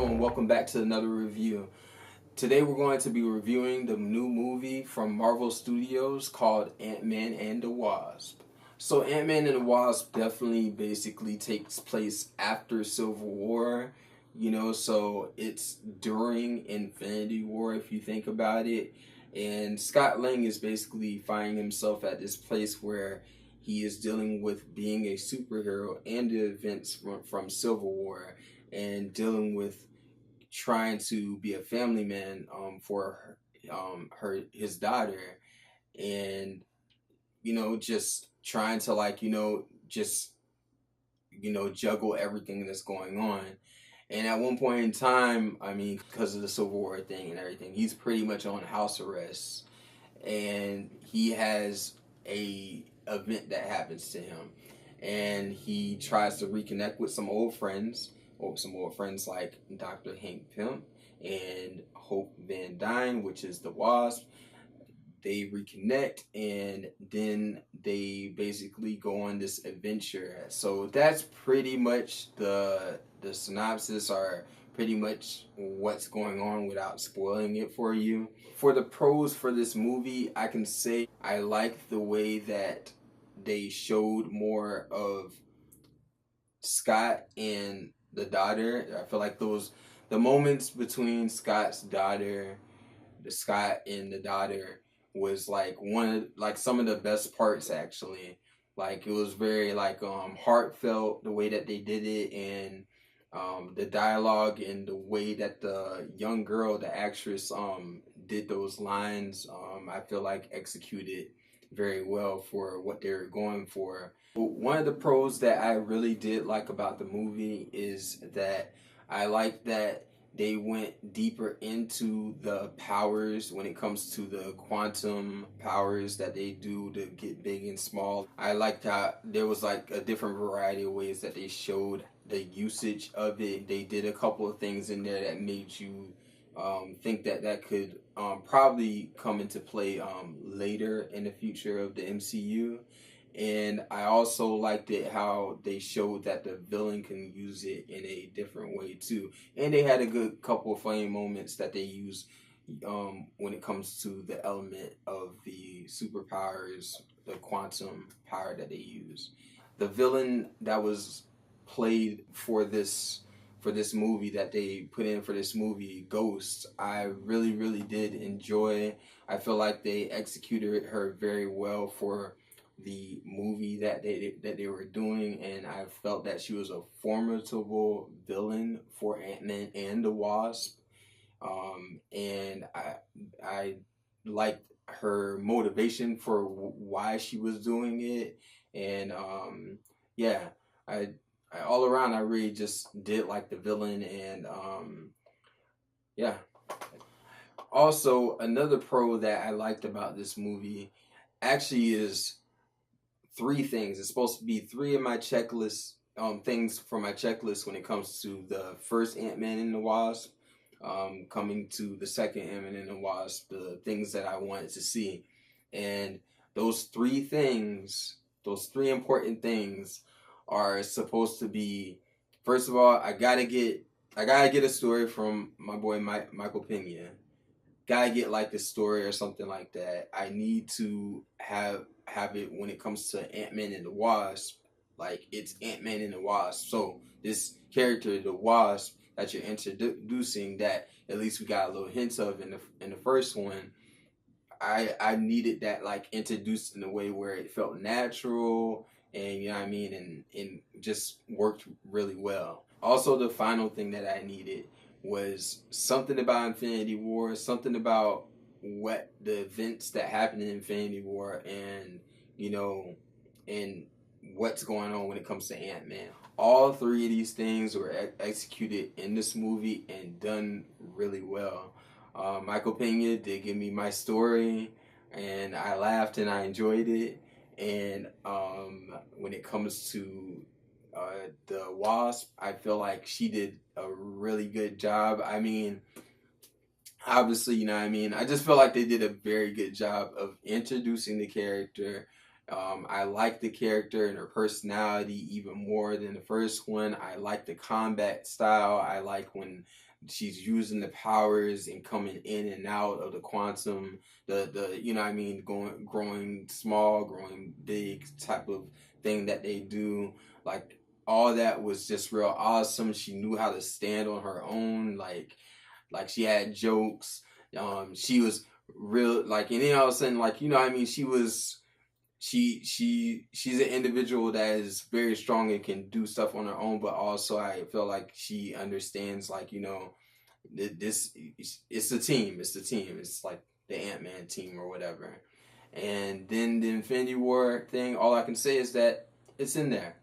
Hello and welcome back to another review. Today we're going to be reviewing the new movie from Marvel Studios called Ant-Man and the Wasp. So Ant-Man and the Wasp definitely basically takes place after Civil War, so it's during Infinity War if you think about it. And Scott Lang is basically finding himself at this place where he is dealing with being a superhero and the events from Civil War and dealing with trying to be a family man for his daughter, and just trying to just juggle everything that's going on. And at one point in time, I mean, because of the Civil War thing and everything, he's pretty much on house arrest, and he has a event that happens to him, and he tries to reconnect with some old friends, or some old friends like Dr. Hank Pym and Hope Van Dyne, which is the Wasp. They reconnect, and then they basically go on this adventure. So that's pretty much the synopsis, or pretty much what's going on without spoiling it for you. For the pros for this movie, I can say I like the way that they showed more of Scott and the daughter. I feel like the moments between Scott and the daughter was like some of the best parts actually. Like it was very heartfelt the way that they did it, and the dialogue and the way that the young girl, the actress, did those lines, I feel like executed very well for what they were going for. One of the pros that I really did like about the movie is that I like that they went deeper into the powers when it comes to the quantum powers that they do to get big and small. I liked how there was like a different variety of ways that they showed the usage of it. They did a couple of things in there that made you think that that could probably come into play later in the future of the MCU. And I also liked it how they showed that the villain can use it in a different way too. And they had a good couple of funny moments that they use when it comes to the element of the superpowers, the quantum power that they use. The villain that was played for this movie that they put in for this movie, Ghost, I really, really did enjoy. I feel like they executed her very well for the movie that they were doing, and I felt that she was a formidable villain for Ant-Man and the Wasp. And I liked her motivation for why she was doing it, and yeah, I all around I really just did like the villain, and yeah. Also, another pro that I liked about this movie actually is three things. It's supposed to be three of my checklist things for my checklist when it comes to the first Ant-Man and the Wasp, coming to the second Ant-Man and the Wasp, the things that I wanted to see. And those three things, those three important things are supposed to be, first of all, I gotta get a story from my boy Michael Pena. Gotta get like a story or something like that. I need to have it when it comes to Ant-Man and the Wasp. Like it's Ant-Man and the Wasp. So this character, the Wasp, that you're introducing, that at least we got a little hints of in the first one. I needed that like introduced in a way where it felt natural, and you know what I mean, and just worked really well. Also, the final thing that I needed was something about Infinity War, something about what the events that happened in Infinity War, and you know, and what's going on when it comes to Ant-Man. All three of these things were executed in this movie and done really well. Michael Pena did give me my story, and I laughed and I enjoyed it. And when it comes to the Wasp, I feel like she did a really good job. I mean, obviously, you know what I mean? I just feel like they did a very good job of introducing the character. I like the character and her personality even more than the first one. I like the combat style. I like when she's using the powers and coming in and out of the quantum, the you know what I mean, going growing small, growing big type of thing that they do. Like all that was just real awesome. She knew how to stand on her own. Like she had jokes. She was real like, and then all of a sudden, like, you know what I mean, she's an individual that is very strong and can do stuff on her own, but also I feel like she understands, like, you know, this it's the team. It's the team. It's like the Ant-Man team or whatever. And then the Infinity War thing, all I can say is that it's in there.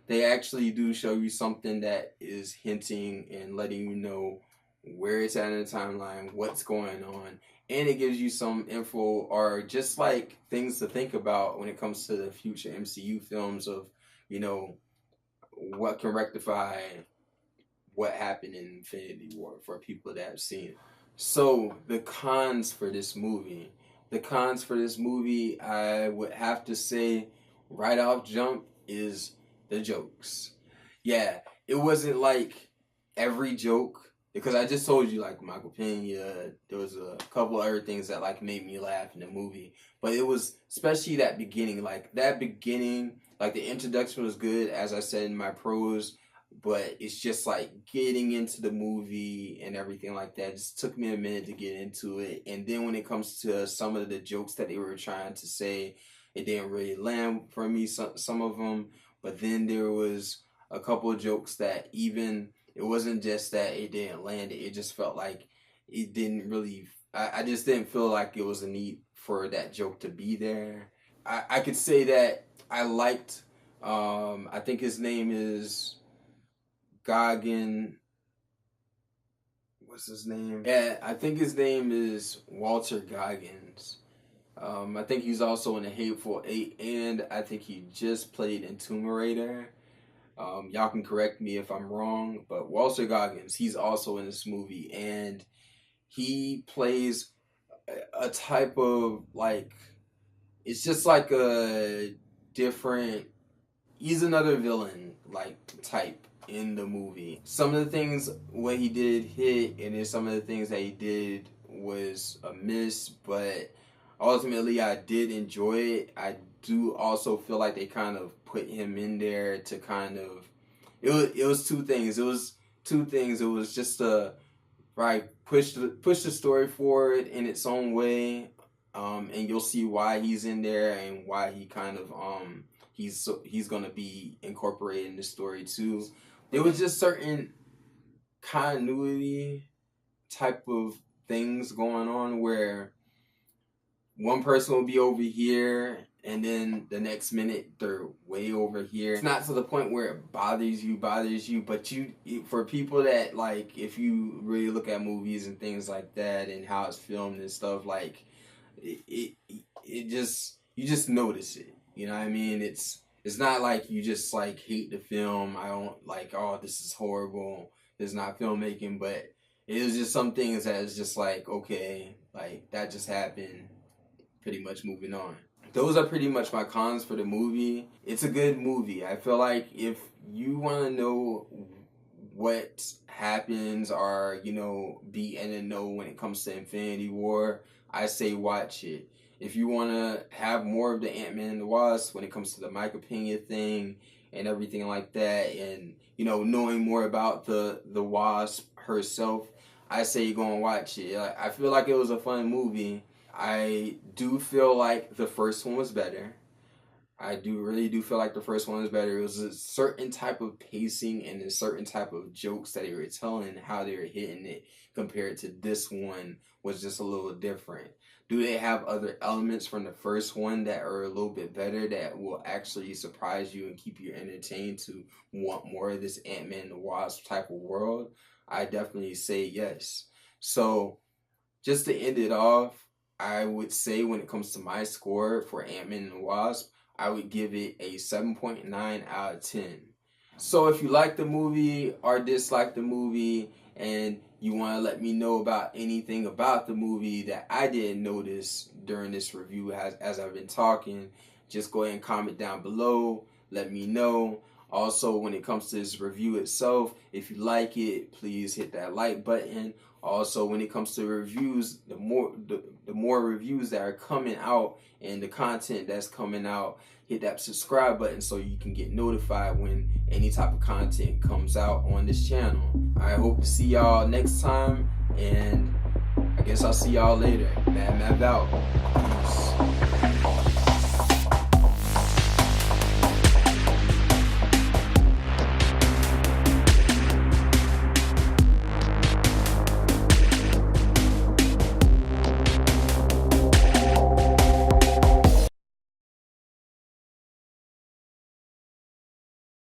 They actually do show you something that is hinting and letting you know where it's at in the timeline, what's going on, and it gives you some info or just like things to think about when it comes to the future MCU films of, you know, what can rectify what happened in Infinity War for people that have seen it. So the cons for this movie. The cons for this movie, I would have to say, right off jump, is the jokes. Yeah, it wasn't like every joke, because I just told you, like, Michael Pena, there was a couple other things that like made me laugh in the movie, but it was especially that beginning, like the introduction was good, as I said in my pros, but it's just like getting into the movie and everything like that. It just took me a minute to get into it, and then when it comes to some of the jokes that they were trying to say, it didn't really land for me. Some of them, but then there was a couple of jokes that even it wasn't just that it didn't land. It just felt like it didn't really. I just didn't feel like it was a need for that joke to be there. I could say that I liked. I think his name is Goggin. What's his name? Yeah, I think his name is Walter Goggins. I think he's also in The Hateful Eight, and I think he just played in Tomb Raider. Y'all can correct me if I'm wrong, but Walter Goggins, he's also in this movie, and he plays a type of, like, it's just like a different, he's another villain, like, type in the movie. Some of the things what he did hit, and then some of the things that he did was a miss, but ultimately I did enjoy it. I do also feel like they kind of put him in there to kind of, it was two things. It was two things. It was just to, right, push the story forward in its own way, and you'll see why he's in there and why he kind of he's gonna be incorporated in the story too. There was just certain continuity type of things going on where one person will be over here and then the next minute they're way over here. It's not to the point where it bothers you, but for people that, like, if you really look at movies and things like that and how it's filmed and stuff, like, it just, you just notice it. You know what I mean? It's not like you just like hate the film. I don't like, oh, this is horrible. This is not filmmaking, but it was just some things that is just like, okay, like that just happened. Pretty much moving on. Those are pretty much my cons for the movie. It's a good movie. I feel like if you want to know what happens or, you know, be in the know when it comes to Infinity War, I say watch it. If you want to have more of the Ant-Man and the Wasp when it comes to the Michael Pena thing and everything like that, and, you know, knowing more about the Wasp herself, I say go and watch it. I feel like it was a fun movie. I do feel like the first one was better. I really do feel like the first one was better. It was a certain type of pacing and a certain type of jokes that they were telling, how they were hitting it compared to this one was just a little different. Do they have other elements from the first one that are a little bit better that will actually surprise you and keep you entertained to want more of this Ant-Man and the Wasp type of world? I definitely say yes. So just to end it off, I would say when it comes to my score for Ant-Man and the Wasp, I would give it a 7.9 out of 10. So if you like the movie or dislike the movie and you want to let me know about anything about the movie that I didn't notice during this review as I've been talking, just go ahead and comment down below. Let me know. Also, when it comes to this review itself, if you like it, please hit that like button. Also, when it comes to reviews, the more reviews that are coming out and the content that's coming out, hit that subscribe button so you can get notified when any type of content comes out on this channel. I hope to see y'all next time, and I guess I'll see y'all later. Madmave out. Peace.